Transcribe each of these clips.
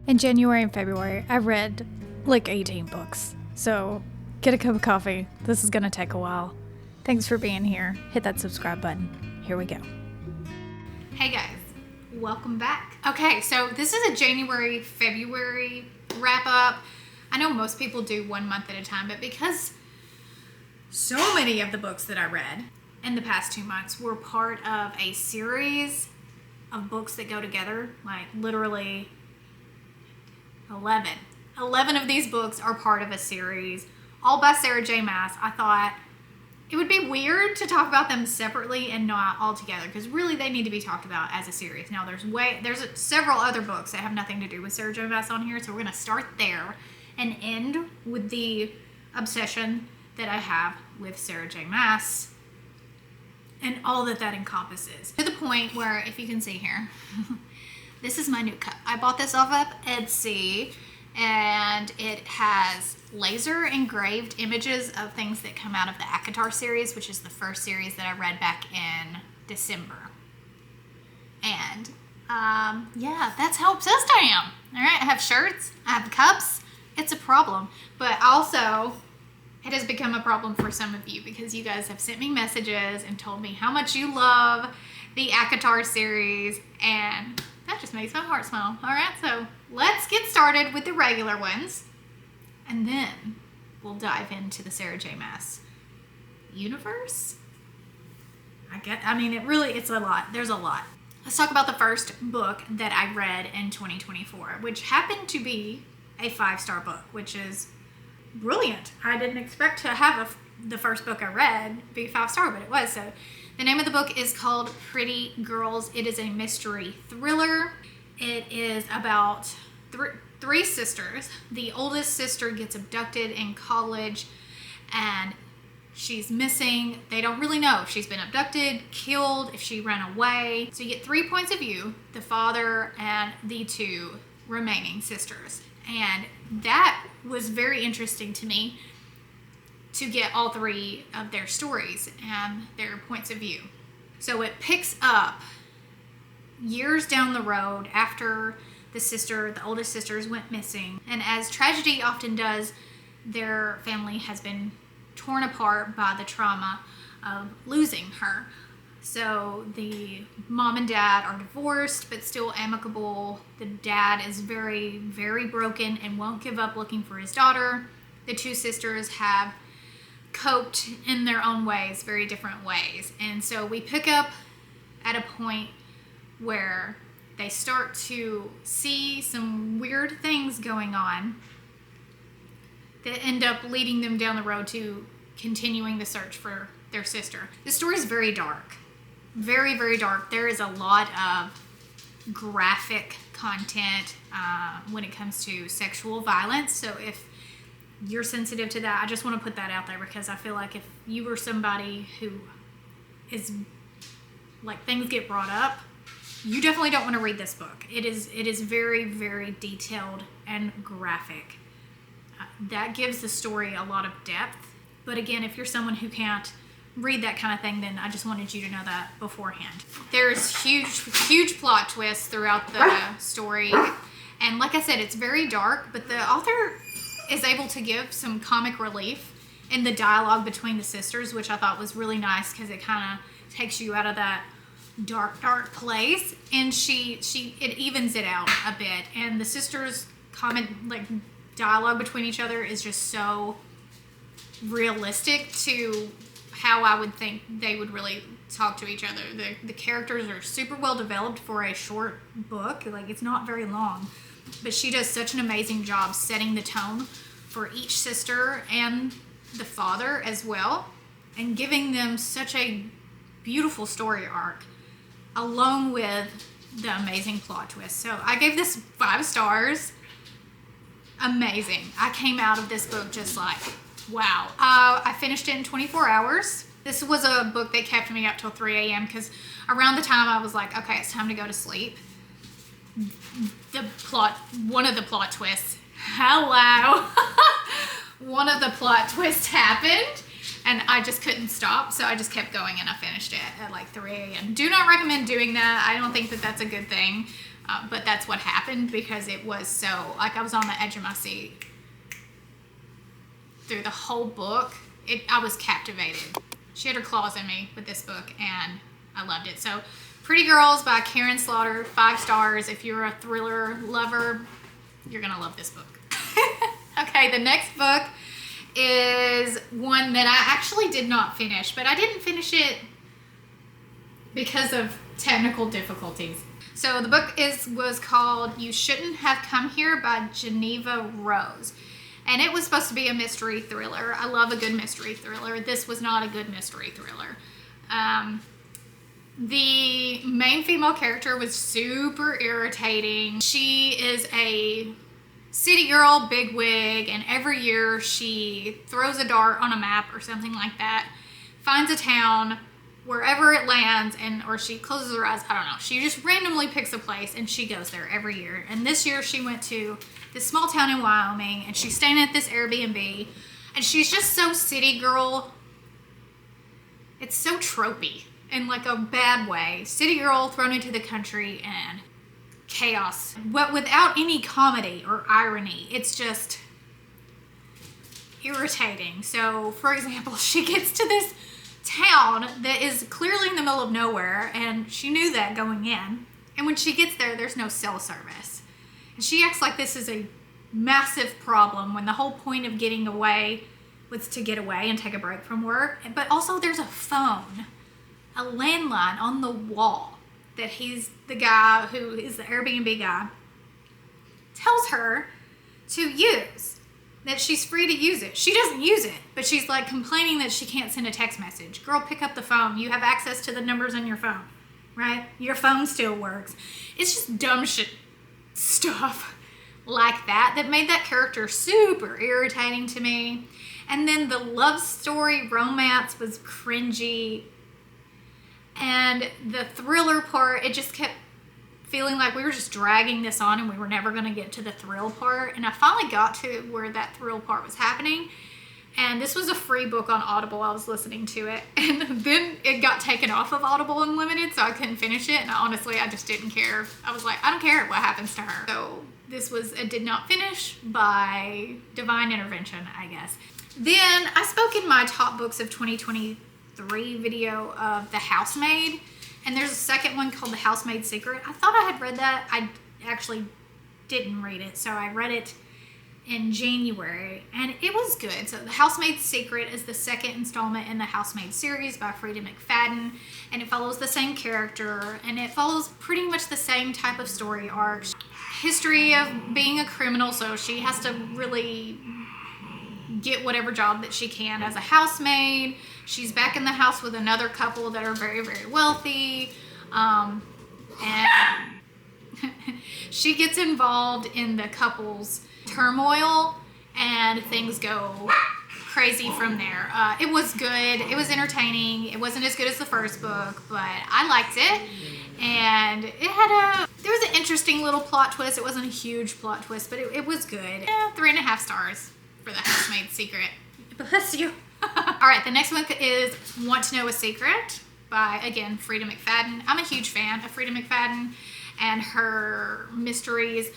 In January and February, I read like 18 books. So get a cup of coffee. This is going to take a while. Thanks for being here. Hit that subscribe button. Here we go. Hey guys, welcome back. Okay, so this is a January, February wrap up. I know most people do 1 month at a time, but because so many of the books that I read in the past 2 months were part of a series of books that go together, like literally 11 of these books are part of a series, all by Sarah J. Maas. I thought it would be weird to talk about them separately and not all together, because really they need to be talked about as a series. Now there's several other books that have nothing to do with Sarah J. Maas on here, so we're going to start there and end with the obsession that I have with Sarah J. Maas and all that encompasses. To the point where, if you can see here, this is my new cup. I bought this off of Etsy, and it has laser engraved images of things that come out of the ACOTAR series, which is the first series that I read back in December. And yeah, that's how obsessed I am. All right, I have shirts, I have cups. It's a problem, but also it has become a problem for some of you, because you guys have sent me messages and told me how much you love the ACOTAR series, and that just makes my heart smile. All right, so let's get started with the regular ones, and then we'll dive into the Sarah J. Maas universe. It's a lot. There's a lot. Let's talk about the first book that I read in 2024, which happened to be a 5-star book, which is brilliant. I didn't expect to have the first book I read be 5-star, but it was. So the name of the book is called Pretty Girls. It is a mystery thriller. It is about three sisters. The oldest sister gets abducted in college and she's missing. They don't really know if she's been abducted, killed, if she ran away. So you get 3 points of view, the father and the 2 remaining sisters. And that was very interesting to me, to get all 3 of their stories and their points of view. So it picks up years down the road after the oldest sisters went missing. And as tragedy often does, their family has been torn apart by the trauma of losing her. So the mom and dad are divorced, but still amicable. The dad is very, very broken and won't give up looking for his daughter. The 2 sisters have coped in their own ways, very different ways. And so we pick up at a point where they start to see some weird things going on that end up leading them down the road to continuing the search for their sister. The story is very dark. Very, very dark. There is a lot of graphic content when it comes to sexual violence. So if you're sensitive to that, I just want to put that out there, because I feel like if you were somebody who is like, things get brought up, you definitely don't want to read this book. It is very, very detailed and graphic. That gives the story a lot of depth. But again, if you're someone who can't read that kind of thing, then I just wanted you to know that beforehand. There's huge plot twists throughout the story. And like I said, it's very dark, but the author is able to give some comic relief in the dialogue between the sisters, which I thought was really nice, because it kind of takes you out of that dark place, and it evens it out a bit. And the sisters' dialogue between each other is just so realistic to how I would think they would really talk to each other. The characters are super well developed for a short book. Like, it's not very long, but she does such an amazing job setting the tone for each sister and the father as well, and giving them such a beautiful story arc along with the amazing plot twist. So I gave this 5 stars. Amazing. I came out of this book just like, wow. I finished it in 24 hours. This was a book that kept me up till 3 a.m. because around the time I was like, okay, it's time to go to sleep, one of the plot twists, one of the plot twists happened, and I just couldn't stop, so I just kept going, and I finished it at like 3 a.m. Do not recommend doing that. I don't think that that's a good thing But that's what happened because it was so, like, I was on the edge of my seat through the whole book. I was captivated. She had her claws in me with this book, and I loved it. So, Pretty Girls by Karin Slaughter, 5 stars. If you're a thriller lover, you're going to love this book. Okay, the next book is one that I actually did not finish, but I didn't finish it because of technical difficulties. So the book was called You Shouldn't Have Come Here by Geneva Rose. And it was supposed to be a mystery thriller. I love a good mystery thriller. This was not a good mystery thriller. The main female character was super irritating. She is a city girl, big wig, and every year she throws a dart on a map or something like that, finds a town, wherever it lands, or she closes her eyes, I don't know. She just randomly picks a place and she goes there every year. And this year she went to this small town in Wyoming and she's staying at this Airbnb and she's just so city girl. It's so tropey in like a bad way. City girl thrown into the country and chaos, but without any comedy or irony. It's just irritating. So, for example, she gets to this town that is clearly in the middle of nowhere, and she knew that going in. And when she gets there, there's no cell service. And she acts like this is a massive problem when the whole point of getting away was to get away and take a break from work. But also there's a phone, a landline on the wall that the guy who is the Airbnb guy tells her to use, that she's free to use it. She doesn't use it, but she's like complaining that she can't send a text message. Girl, pick up the phone. You have access to the numbers on your phone, right? Your phone still works. It's just dumb shit stuff like that made that character super irritating to me. And then the love story romance was cringy. And the thriller part, it just kept feeling like we were just dragging this on and we were never going to get to the thrill part. And I finally got to where that thrill part was happening. And this was a free book on Audible. I was listening to it. And then it got taken off of Audible Unlimited, so I couldn't finish it. And honestly, I just didn't care. I was like, I don't care what happens to her. So this was a did not finish by divine intervention, I guess. Then I spoke in my top books of 2023 video of The Housemaid. And there's a second one called The Housemaid's Secret. I thought I had read that. I actually didn't read it. So I read it in January. And it was good. So The Housemaid's Secret is the second installment in the Housemaid series by Frida McFadden. And it follows the same character. And it follows pretty much the same type of story arc. History of being a criminal. So she has to really get whatever job that she can as a housemaid. She's back in the house with another couple that are very, very wealthy. And she gets involved in the couple's turmoil and things go crazy from there. It was good. It was entertaining. It wasn't as good as the first book, but I liked it. And there was an interesting little plot twist. It wasn't a huge plot twist, but it was good. 3.5 stars for The Housemaid's Secret. Bless you. All right, the next one is Want to Know a Secret by, again, Frida McFadden. I'm a huge fan of Frida McFadden and her mysteries.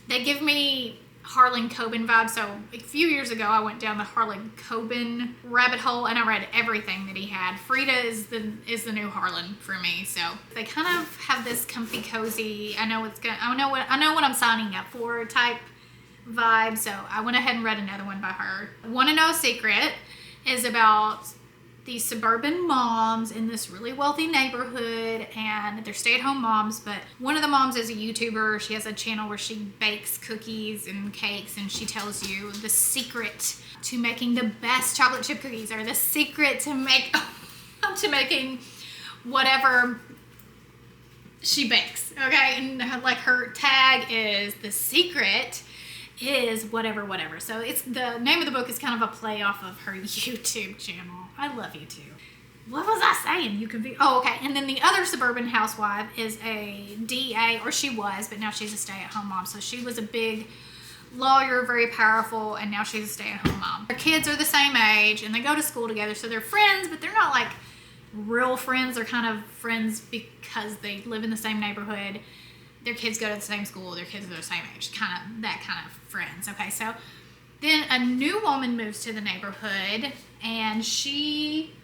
They give me Harlan Coben vibes. So a few years ago, I went down the Harlan Coben rabbit hole and I read everything that he had. Frida is the new Harlan for me. So they kind of have this comfy, cozy, I know what I'm signing up for type vibe. So I went ahead and read another one by her. Want to Know a Secret is about these suburban moms in this really wealthy neighborhood, and they're stay-at-home moms, but one of the moms is a YouTuber. She has a channel where she bakes cookies and cakes, and she tells you the secret to making the best chocolate chip cookies, or the secret to making whatever she bakes, okay? And like her tag is the secret is whatever. So it's the name of the book is kind of a play off of her YouTube channel. I love YouTube. What was I saying? Okay. And then the other suburban housewife is a DA, or she was, but now she's a stay-at-home mom. So she was a big lawyer, very powerful, and now she's a stay-at-home mom. Her kids are the same age, and they go to school together, so they're friends, but they're not like real friends. They're kind of friends because they live in the same neighborhood. their kids go to the same school, their kids are the same age, that kind of friends. Okay, so then a new woman moves to the neighborhood, and she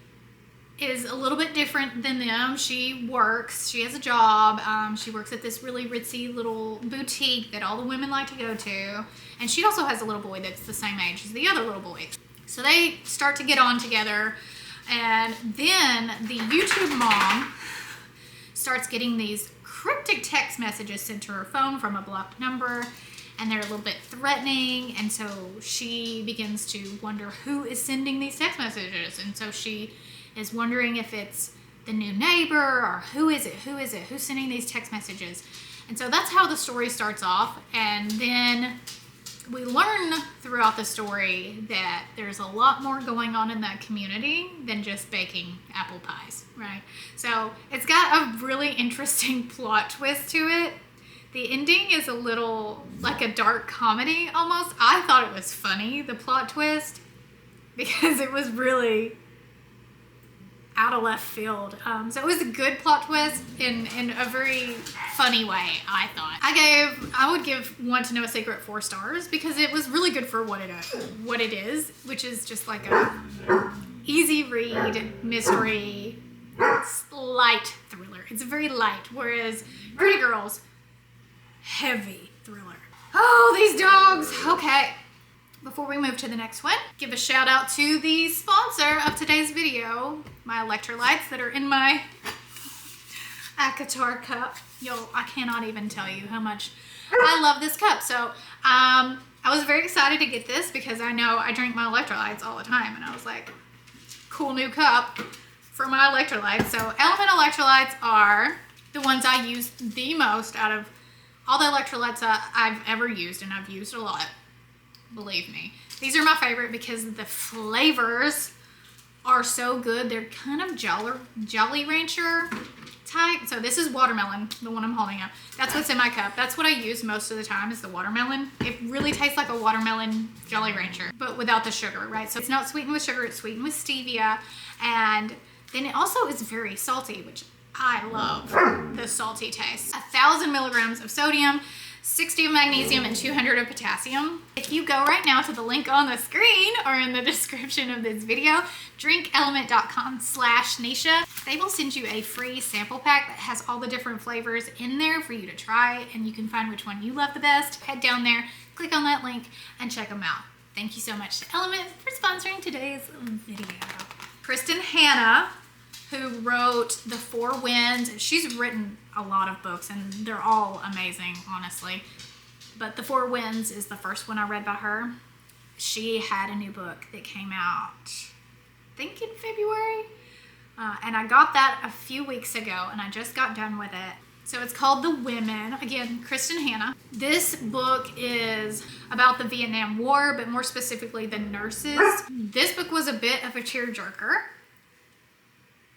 is a little bit different than them. She has a job. She works at this really ritzy little boutique that all the women like to go to. And she also has a little boy that's the same age as the other little boy. So they start to get on together. And then the YouTube mom starts getting these cryptic text messages sent to her phone from a blocked number. And they're a little bit threatening. And so she begins to wonder who is sending these text messages. And so she is wondering if it's the new neighbor or who is it? Who's sending these text messages? And so that's how the story starts off. And then we learn throughout the story that there's a lot more going on in that community than just baking apple pies, right? So it's got a really interesting plot twist to it. The ending is a little like a dark comedy almost. I thought it was funny, the plot twist, because it was really out of left field. So it was a good plot twist in a very funny way, I thought. I would give Want to Know a Secret 4 stars because it was really good for what it is, which is just like a easy read mystery, light thriller. It's very light, whereas Pretty Girls, heavy thriller. Oh, these dogs. Okay. Before we move to the next one, give a shout out to the sponsor of today's video, my electrolytes that are in my Akatar cup. I cannot even tell you how much I love this cup. So I was very excited to get this because I know I drink my electrolytes all the time, and I was like, cool new cup for my electrolytes. So Element electrolytes are the ones I use the most out of all the electrolytes I've ever used, and I've used a lot. Believe me. These are my favorite because the flavors are so good. They're kind of Jolly Rancher type. So this is watermelon, the one I'm holding up. That's what's in my cup. That's what I use most of the time is the watermelon. It really tastes like a watermelon Jolly Rancher, but without the sugar, right? So it's not sweetened with sugar, it's sweetened with stevia. And then it also is very salty, which I love the salty taste. 1,000 milligrams of sodium, 60 of magnesium, and 200 of potassium. If you go right now to the link on the screen or in the description of this video, drinkelement.com/Neisha, they will send you a free sample pack that has all the different flavors in there for you to try, and you can find which one you love the best. Head down there, click on that link, and check them out. Thank you so much to Element for sponsoring today's video. Kristin Hannah, who wrote The Four Winds. She's written a lot of books, and they're all amazing, honestly. But The Four Winds is the first one I read by her. She had a new book that came out, I think in February. And I got that a few weeks ago, and I just got done with it. So it's called The Women. Again, Kristin Hannah. This book is about the Vietnam War, but more specifically the nurses. This book was a bit of a tearjerker,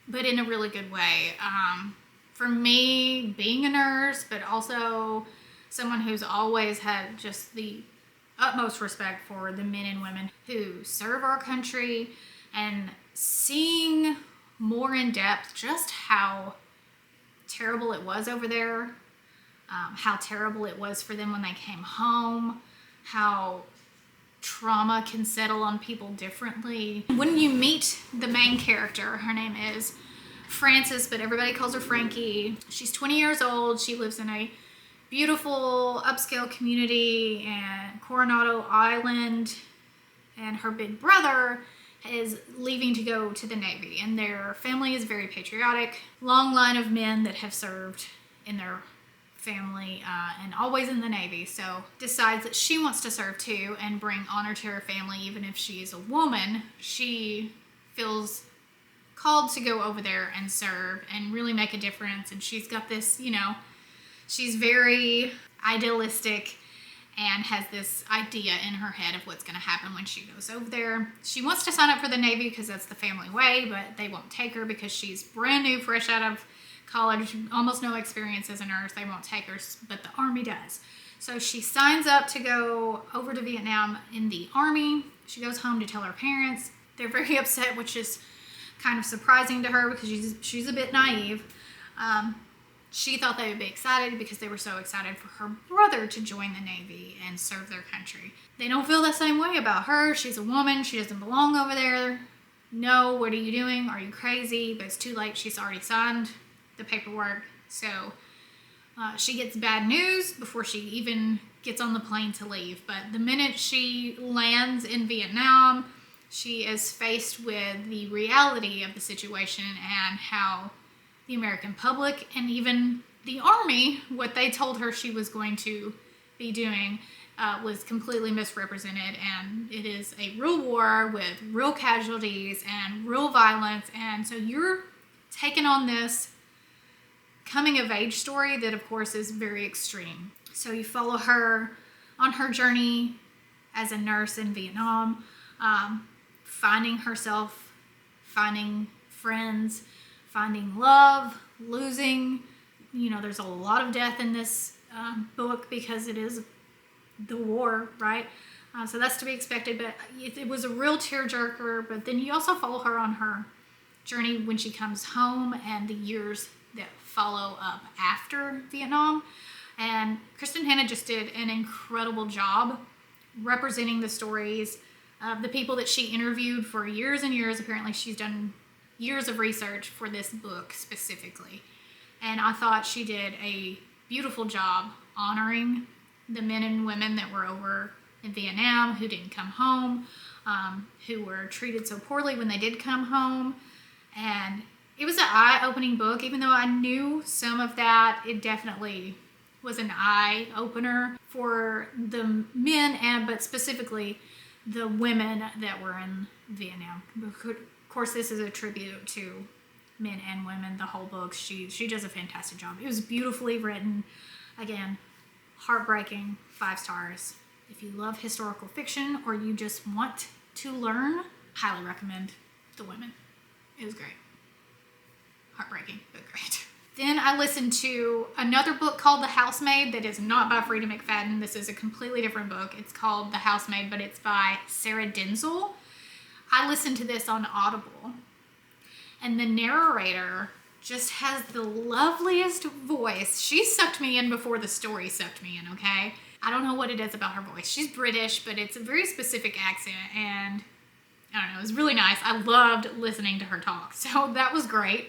but in a really good way. For me, being a nurse, but also someone who's always had just the utmost respect for the men and women who serve our country, and seeing more in depth just how terrible it was over there, how terrible it was for them when they came home, how trauma can settle on people differently. When you meet the main character, her name is Frances, but everybody calls her Frankie. She's 20 years old. She lives in a beautiful upscale community in Coronado Island, and her big brother is leaving to go to the Navy, and their family is very patriotic. Long line of men that have served in their family and always in the Navy, so decides that she wants to serve too and bring honor to her family. Even if she is a woman, she feels called to go over there and serve and really make a difference. And she's got this, she's very idealistic and has this idea in her head of what's going to happen when she goes over there. She wants to sign up for the Navy because that's the family way, but they won't take her because she's brand new, fresh out of college, almost no experience as a nurse. They won't take her, but the Army does. So she signs up to go over to Vietnam in the Army. She goes home to tell her parents. They're very upset, which is kind of surprising to her because she's a bit naive. she thought they would be excited because they were so excited for her brother to join the Navy and serve their country. They don't feel the same way about her. She's a woman. She doesn't belong over there. No, what are you doing? Are you crazy? But it's too late. She's already signed the paperwork. So she gets bad news before she even gets on the plane to leave. But the minute she lands in Vietnam, she is faced with the reality of the situation and how the American public and even the Army, what they told her she was going to be doing, was completely misrepresented. And it is a real war with real casualties and real violence. And so you're taking on this coming of age story that, of course, is very extreme. So you follow her on her journey as a nurse in Vietnam, finding herself, finding friends, finding love, losing. There's a lot of death in this book because it is the war, right? So that's to be expected, but it was a real tearjerker. But then you also follow her on her journey when she comes home and the years that follow up after Vietnam. And Kristin Hannah just did an incredible job representing the stories of the people that she interviewed for years and years. Apparently she's done years of research for this book specifically. And I thought she did a beautiful job honoring the men and women that were over in Vietnam who didn't come home, who were treated so poorly when they did come home. And it was an eye-opening book. Even though I knew some of that, it definitely was an eye-opener for the men, but specifically the women that were in Vietnam. Of course, this is a tribute to men and women, the whole book. She does a fantastic job. It was beautifully written. Again, heartbreaking, 5 stars. If you love historical fiction or you just want to learn, highly recommend The Women. It was great. Heartbreaking, but great. Then I listened to another book called The Housemaid that is not by Frida McFadden. This is a completely different book. It's called The Housemaid, but it's by Sarah Denzil. I listened to this on Audible, and the narrator just has the loveliest voice. She sucked me in before the story sucked me in, okay? I don't know what it is about her voice. She's British, but it's a very specific accent, and I don't know, it was really nice. I loved listening to her talk, so that was great.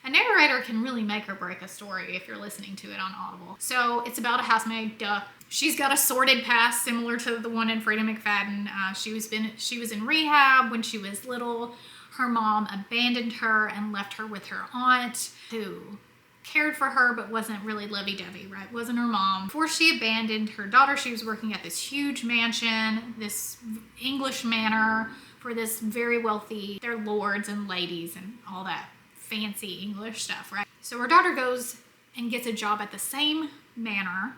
A narrator can really make or break a story if you're listening to it on Audible. So it's about a housemaid, duh. She's got a sordid past similar to the one in Frida McFadden. She was in rehab when she was little. Her mom abandoned her and left her with her aunt, who cared for her but wasn't really lovey-dovey, right? Wasn't her mom. Before she abandoned her daughter, she was working at this huge mansion, this English manor for this very wealthy, they're lords and ladies and all that fancy English stuff, right? So her daughter goes and gets a job at the same manor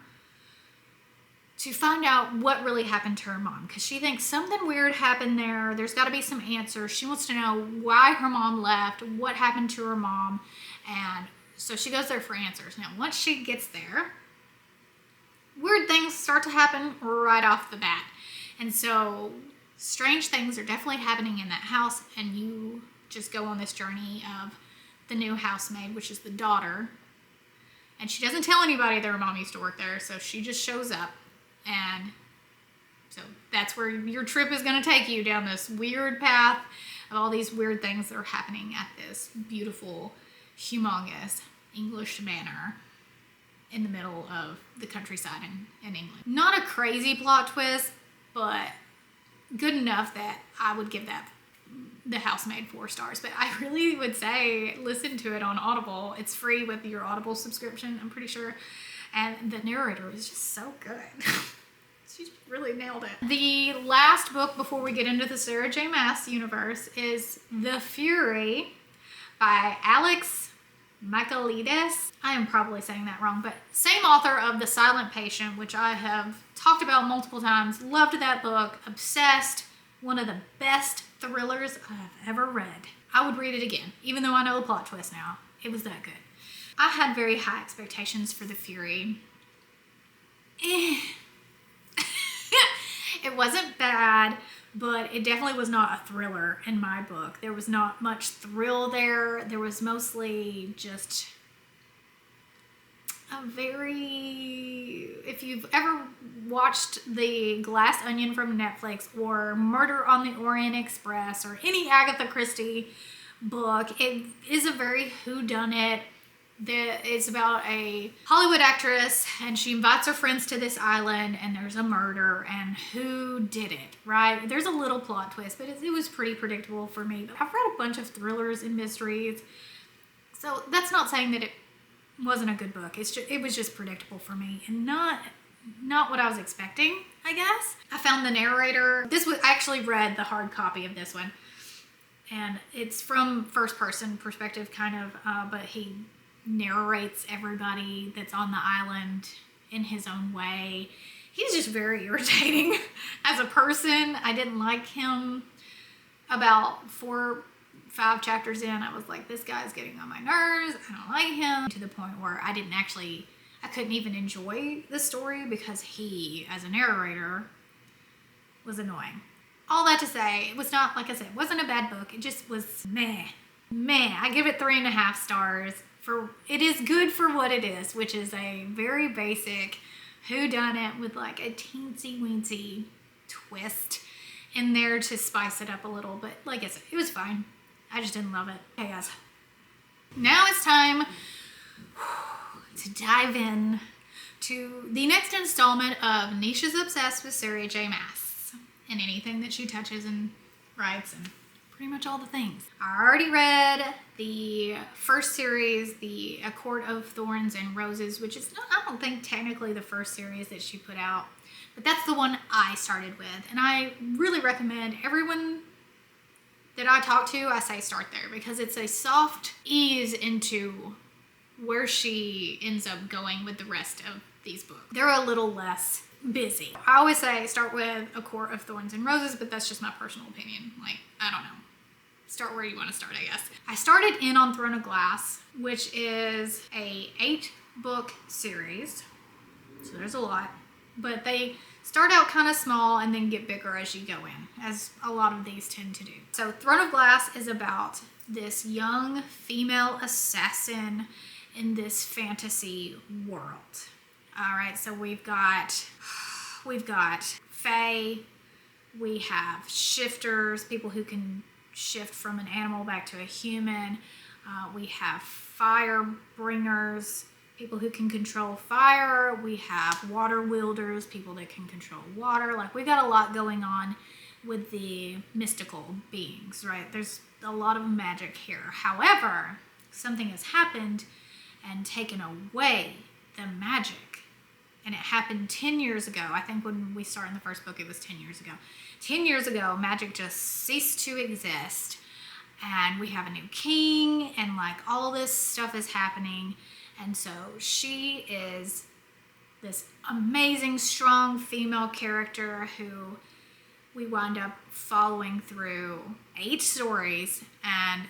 to find out what really happened to her mom, because she thinks something weird happened there. There's got to be some answers. She wants to know why her mom left, what happened to her mom, and so she goes there for answers. Now, once she gets there, weird things start to happen right off the bat, and so strange things are definitely happening in that house, and you just go on this journey of the new housemaid, which is the daughter, and she doesn't tell anybody that her mom used to work there, so she just shows up. And so that's where your trip is going to take you, down this weird path of all these weird things that are happening at this beautiful, humongous English manor in the middle of the countryside in England. Not a crazy plot twist, but good enough that I would give that The Housemaid 4 stars. But I really would say listen to it on Audible. It's free with your Audible subscription, I'm pretty sure. And the narrator is just so good. She really nailed it. The last book before we get into the Sarah J. Maas universe is The Fury by Alex Michaelides. I am probably saying that wrong, but same author of The Silent Patient, which I have talked about multiple times. Loved that book. Obsessed. One of the best thrillers I've ever read. I would read it again, even though I know the plot twist now. It was that good. I had very high expectations for The Fury. It wasn't bad, but it definitely was not a thriller in my book. There was not much thrill there. There was mostly just if you've ever watched The Glass Onion from Netflix or Murder on the Orient Express or any Agatha Christie book, it is a very whodunit. It's about a Hollywood actress and she invites her friends to this island and there's a murder and who did it, right? There's a little plot twist, but it was pretty predictable for me. I've read a bunch of thrillers and mysteries, so that's not saying that it wasn't a good book. It was just predictable for me and not what I was expecting, I guess. I found the narrator. I actually read the hard copy of this one, and it's from first person perspective kind of, but he narrates everybody that's on the island in his own way. He's just very irritating as a person. I didn't like him. About 4-5 chapters in, I was like, this guy's getting on my nerves. I don't like him, to the point where I couldn't even enjoy the story because he, as a narrator, was annoying. All that to say, it was not, like I said, it wasn't a bad book. It just was meh. I give it 3.5 stars. It is good for what it is, which is a very basic whodunit with like a teensy weensy twist in there to spice it up a little. But like I said, it was fine. I just didn't love it. Okay, guys. Now it's time to dive in to the next installment of Neisha's Obsessed with Sarah J. Maas and anything that she touches and writes and pretty much all the things. I already read the first series, A Court of Thorns and Roses, which is not, I don't think technically the first series that she put out, but that's the one I started with. And I really recommend everyone that I talk to, I say start there because it's a soft ease into where she ends up going with the rest of these books. They're a little less busy. I always say start with A Court of Thorns and Roses, but that's just my personal opinion. Like, I don't know. Start where you want to start, I guess. I started in on Throne of Glass, which is a 8-book series. So there's a lot. But they start out kind of small and then get bigger as you go in, as a lot of these tend to do. So Throne of Glass is about this young female assassin in this fantasy world. All right, so we've got fae, we have shifters, people who can shift from an animal back to a human. We have fire bringers, people who can control fire. We have water wielders, people that can control water. Like, we got a lot going on with the mystical beings, right? There's a lot of magic here. However, something has happened and taken away the magic. And it happened 10 years ago. I think when we started in the first book, it was 10 years ago. 10 years ago, magic just ceased to exist. And we have a new king, and like all this stuff is happening. And so she is this amazing, strong female character who we wind up following through 8 stories. And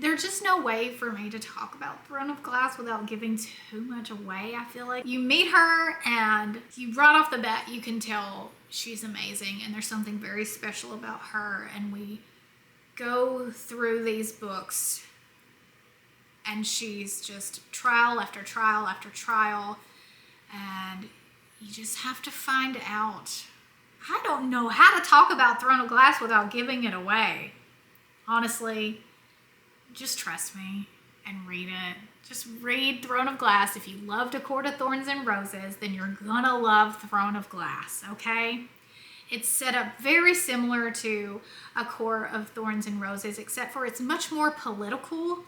there's just no way for me to talk about Throne of Glass without giving too much away. I feel like you meet her and you right off the bat, you can tell she's amazing and there's something very special about her. And we go through these books and she's just trial after trial after trial. And you just have to find out. I don't know how to talk about Throne of Glass without giving it away. Honestly, just trust me and read it. Just read Throne of Glass. If you loved A Court of Thorns and Roses, then you're gonna love Throne of Glass, okay? It's set up very similar to A Court of Thorns and Roses, except for it's much more political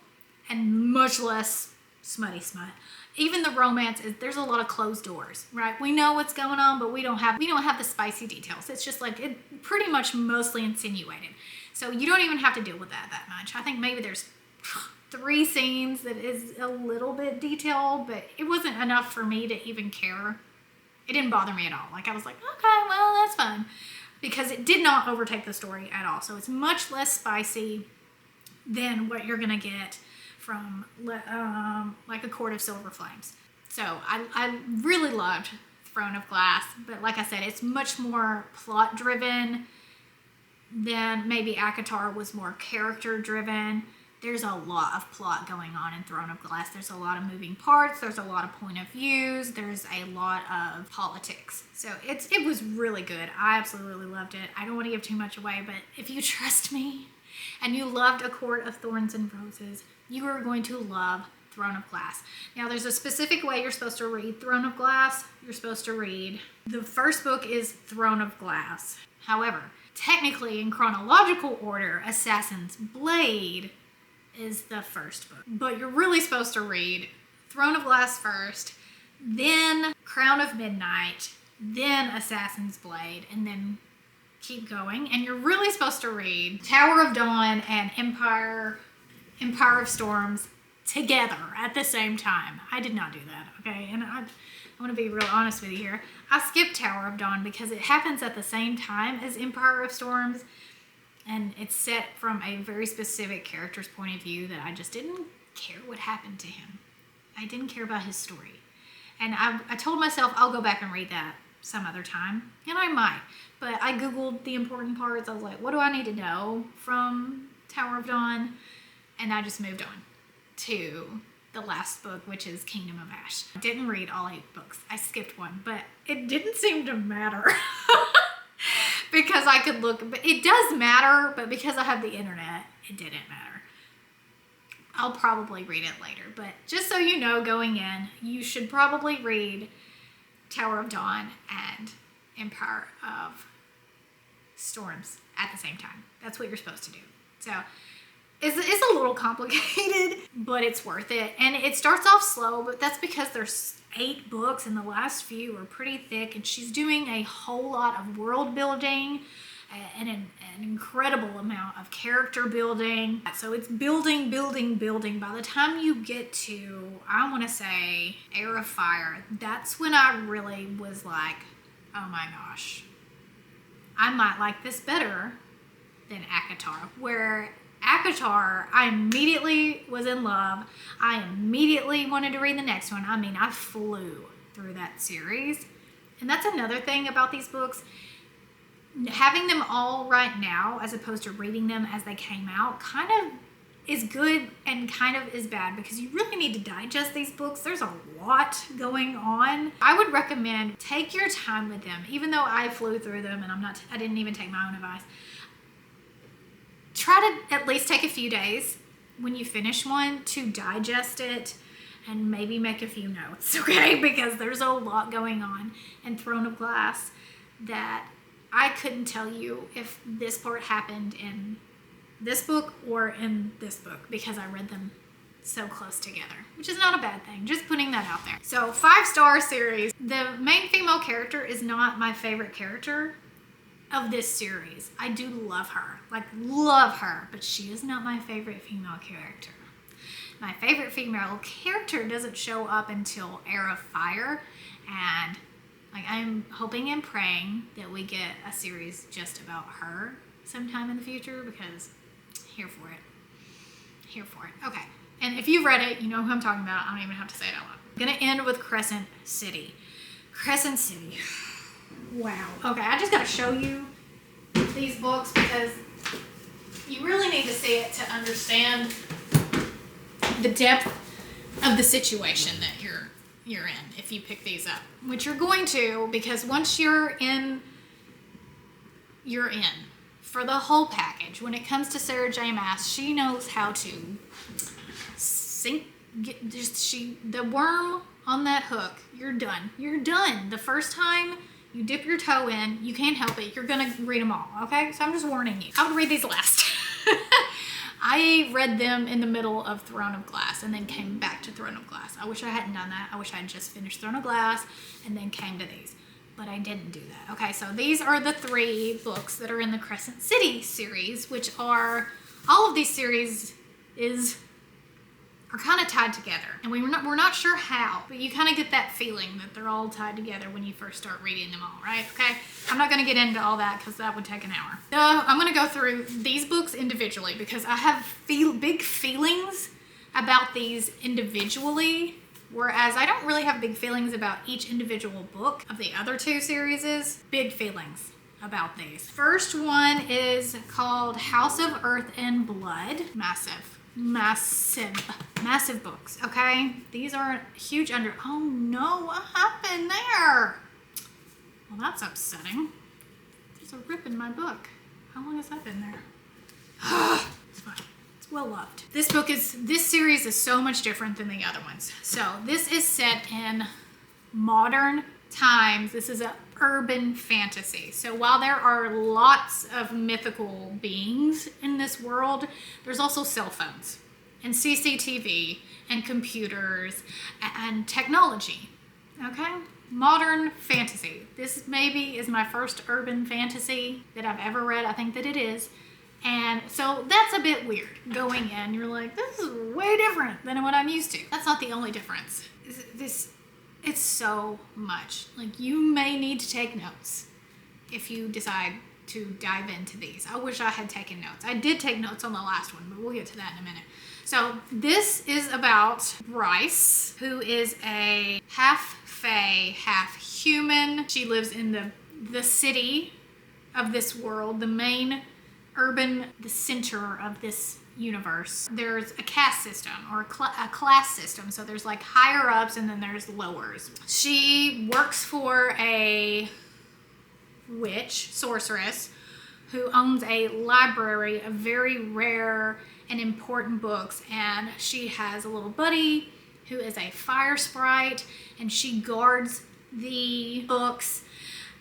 and much less smutty smut. Even the romance there's a lot of closed doors, right? We know what's going on, but we don't have the spicy details. It's just like it pretty much mostly insinuated. So you don't even have to deal with that much. I think maybe there's 3 scenes that is a little bit detailed, but it wasn't enough for me to even care. It didn't bother me at all. Like, I was like, okay, well, that's fine. Because it did not overtake the story at all. So it's much less spicy than what you're gonna get from like A Court of Silver Flames. So I really loved Throne of Glass, but like I said, it's much more plot driven than maybe ACOTAR was more character driven. There's a lot of plot going on in Throne of Glass. There's a lot of moving parts. There's a lot of point of views. There's a lot of politics. So it was really good. I absolutely loved it. I don't want to give too much away, but if you trust me and you loved A Court of Thorns and Roses, you are going to love Throne of Glass. Now, there's a specific way you're supposed to read Throne of Glass. You're supposed to read, the first book is Throne of Glass. However, technically in chronological order, Assassin's Blade is the first book. But you're really supposed to read Throne of Glass first, then Crown of Midnight, then Assassin's Blade, and then keep going. And you're really supposed to read Tower of Dawn and Empire of Storms together at the same time. I did not do that, okay? And I want to be real honest with you here. I skipped Tower of Dawn because it happens at the same time as Empire of Storms, and it's set from a very specific character's point of view that I just didn't care what happened to him. I didn't care about his story. And I told myself I'll go back and read that some other time, and I might. But I Googled the important parts. I was like, what do I need to know from Tower of Dawn? And I just moved on to the last book, which is Kingdom of Ash. I didn't read all 8 books. I skipped one, but it didn't seem to matter. Because I could look, but it does matter, but because I have the internet, it didn't matter. I'll probably read it later, but just so you know, going in, you should probably read Tower of Dawn and Empire of Storms at the same time. That's what you're supposed to do. So it's a little complicated, but it's worth it. And it starts off slow, but that's because there's 8 books and the last few are pretty thick, and she's doing a whole lot of world building and an incredible amount of character building. So it's building. By the time you get to, I want to say, Heir of Fire, that's when I really was like, oh my gosh, I might like this better than ACOTAR, where ACOTAR, I immediately was in love. I immediately wanted to read the next one. I mean, I flew through that series. And that's another thing about these books. Having them all right now, as opposed to reading them as they came out, kind of is good and kind of is bad, because you really need to digest these books. There's a lot going on. I would recommend take your time with them, even though I flew through them and I didn't even take my own advice. Try to at least take a few days when you finish one to digest it and maybe make a few notes, okay? Because there's a lot going on in Throne of Glass that I couldn't tell you if this part happened in this book or in this book, because I read them so close together, which is not a bad thing. Just putting that out there. So 5-star series. The main female character is not my favorite character of this series. I do love her, but she is not my favorite female character. My favorite female character doesn't show up until Heir of Fire, and I'm hoping and praying that we get a series just about her sometime in the future, because here for it. Okay, and if you've read it, you know who I'm talking about. I don't even have to say it out loud. I'm gonna end with Crescent City. Crescent City. Wow. Okay, I just gotta show you these books because you really need to see it to understand the depth of the situation that you're in if you pick these up, which you're going to, because once you're in for the whole package. When it comes to Sarah J. Maas, she knows how to the worm on that hook. You're done. The first time you dip your toe in, you can't help it. You're gonna read them all, okay? So I'm just warning you. I would read these last. I read them in the middle of Throne of Glass and then came back to Throne of Glass. I wish I hadn't done that. I wish I had just finished Throne of Glass and then came to these. But I didn't do that. Okay, so these are the 3 books that are in the Crescent City series, which are, all of these series are kind of tied together. And we're not sure how, but you kind of get that feeling that they're all tied together when you first start reading them all, right? Okay, I'm not going to get into all that because that would take an hour. I'm going to go through these books individually because I have big feelings about these individually, whereas I don't really have big feelings about each individual book of the other 2 series. Big feelings about these. First one is called House of Earth and Blood. Massive massive books, okay? These are huge oh no, what happened there? Well, that's upsetting. There's a rip in my book. How long has that been there? It's fine. It's well loved. This series is so much different than the other ones. So this is set in modern times. This is a urban fantasy. So while there are lots of mythical beings in this world, there's also cell phones and CCTV and computers and technology. Okay? Modern fantasy. This maybe is my first urban fantasy that I've ever read. I think that it is. And so that's a bit weird going in. You're like, this is way different than what I'm used to. That's not the only difference. It's so much. Like, you may need to take notes if you decide to dive into these. I wish I had taken notes. I did take notes on the last one, but we'll get to that in a minute. So this is about Bryce, who is a half fae, half human. She lives in the city of this world, the main the center of this universe. There's a caste system or a class system. So there's like higher ups and then there's lowers. She works for a witch, sorceress, who owns a library of very rare and important books. And she has a little buddy who is a fire sprite, and she guards the books.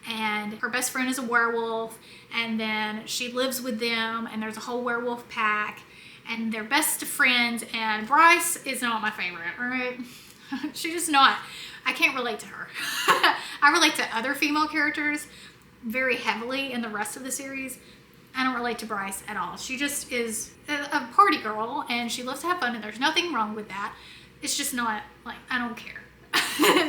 And her best friend is a werewolf, and then she lives with them, and there's a whole werewolf pack, and they're best friends. And Bryce is not my favorite, all right? She's just not. I can't relate to her. I relate to other female characters very heavily in the rest of the series. I don't relate to Bryce at all. She just is a party girl, and she loves to have fun, and there's nothing wrong with that. It's just not, like, I don't care.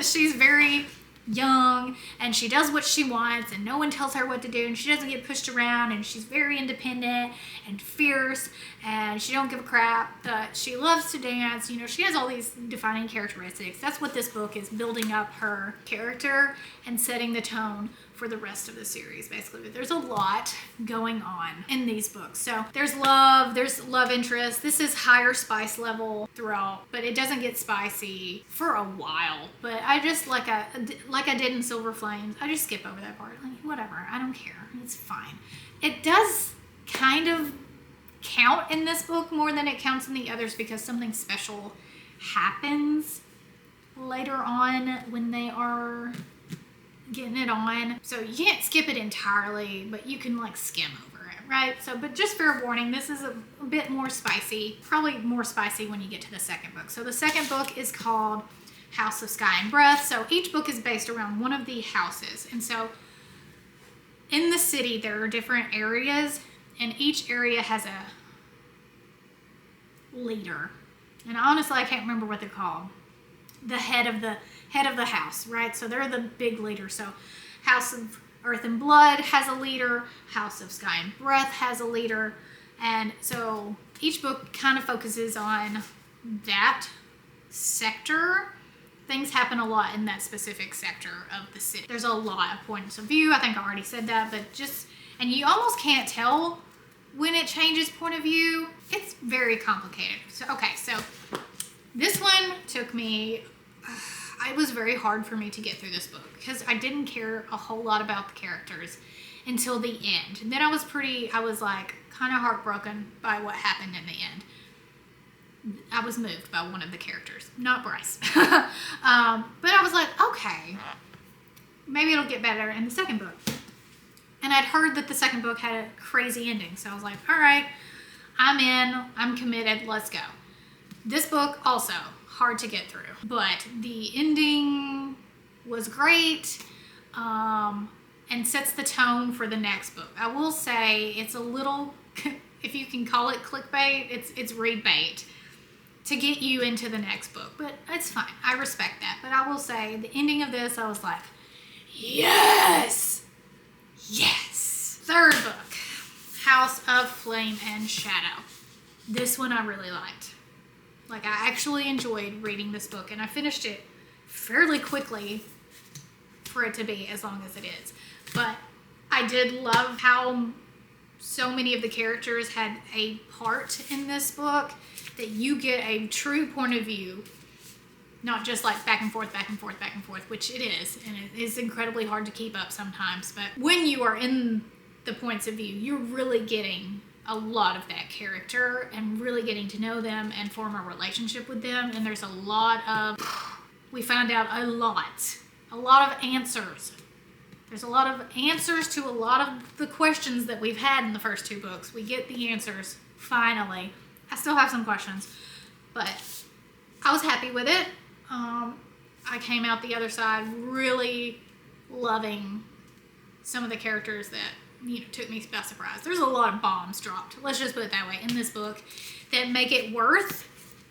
She's very young, and she does what she wants, and no one tells her what to do, and she doesn't get pushed around, and she's very independent and fierce, and she don't give a crap, but she loves to dance. You know, she has all these defining characteristics. That's what this book is, building up her character and setting the tone for the rest of the series, basically. But there's a lot going on in these books. So there's love interest. This is higher spice level throughout, but it doesn't get spicy for a while. But I just, like I did in Silver Flames, I just skip over that part. Like, whatever, I don't care. It's fine. It does kind of count in this book more than it counts in the others because something special happens later on when they are getting it on. So you can't skip it entirely, but you can like skim over it, right? So, but just fair warning, this is a bit more spicy, probably more spicy when you get to the second book. So the second book is called House of Sky and Breath. So each book is based around one of the houses. And so in the city, there are different areas, and each area has a leader. And honestly, I can't remember what they're called. The head of the house, right? So they're the big leader. So House of Earth and Blood has a leader. House of Sky and Breath has a leader. And so each book kind of focuses on that sector. Things happen a lot in that specific sector of the city. There's a lot of points of view. I think I already said that, but and you almost can't tell when it changes point of view. It's very complicated. So, okay, so this one took me, it was very hard for me to get through this book because I didn't care a whole lot about the characters until the end. And then I was like kind of heartbroken by what happened in the end. I was moved by one of the characters, not Bryce. But I was like, okay, maybe it'll get better in the second book. And I'd heard that the second book had a crazy ending. So I was like, all right, I'm in, I'm committed, let's go. This book also hard to get through, but the ending was great, and sets the tone for the next book. I will say it's a little, if you can call it clickbait, it's read bait to get you into the next book, but it's fine. I respect that. But I will say the ending of this, I was like, yes! Yes! Third book, House of Flame and Shadow. This one I really liked. Like, I actually enjoyed reading this book, and I finished it fairly quickly for it to be as long as it is. But I did love how so many of the characters had a part in this book that you get a true point of view, not just like back and forth, which it is, and it is incredibly hard to keep up sometimes. But when you are in the points of view, you're really getting a lot of that character and really getting to know them and form a relationship with them. And there's a lot of, we found out a lot of answers. There's a lot of answers to a lot of the questions that we've had in the first 2 books. We get the answers, finally. I still have some questions, but I was happy with it. I came out the other side really loving some of the characters that, you know, took me by surprise. There's a lot of bombs dropped, let's just put it that way, in this book that make it worth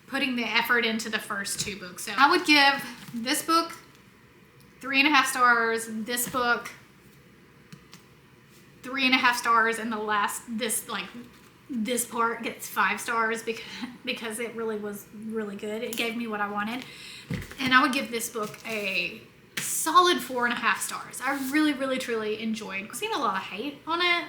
putting the effort into the first 2 books. So I would give this book 3.5 stars, this book 3.5 stars, and the last, this part gets 5 stars because it really was really good. It gave me what I wanted. And I would give this book a solid 4.5 stars. I really, really, truly enjoyed. I've seen a lot of hate on it.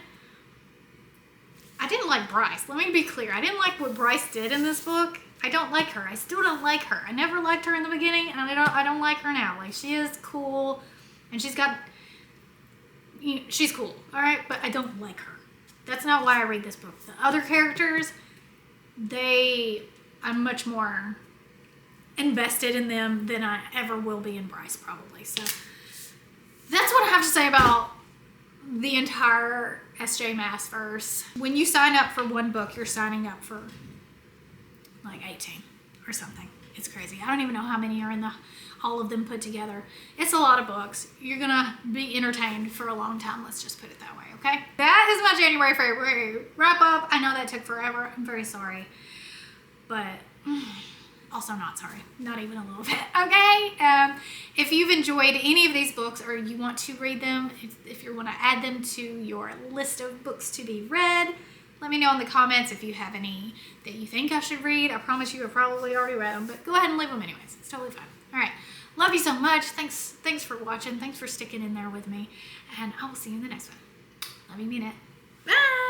I didn't like Bryce. Let me be clear. I didn't like what Bryce did in this book. I don't like her. I still don't like her. I never liked her in the beginning, and I don't like her now. Like, she is cool, and she's got, you know, she's cool, all right? But I don't like her. That's not why I read this book. The other characters, I'm much more invested in them than I ever will be in Bryce, probably. So that's what I have to say about the entire S.J. Maas verse. When you sign up for one book, you're signing up for like 18 or something. It's crazy. I don't even know how many are in all of them put together. It's a lot of books. You're gonna be entertained for a long time. Let's just put it that way, okay? That is my January, February wrap up. I know that took forever. I'm very sorry, but also not sorry. Not even a little bit, okay? If you've enjoyed any of these books or you want to read them, if you want to add them to your list of books to be read, let me know in the comments if you have any that you think I should read. I promise you have probably already read them, but go ahead and leave them anyways. It's totally fine. All right. Love you so much. Thanks for watching. Thanks for sticking in there with me. And I will see you in the next one. Love you, mean it. Bye.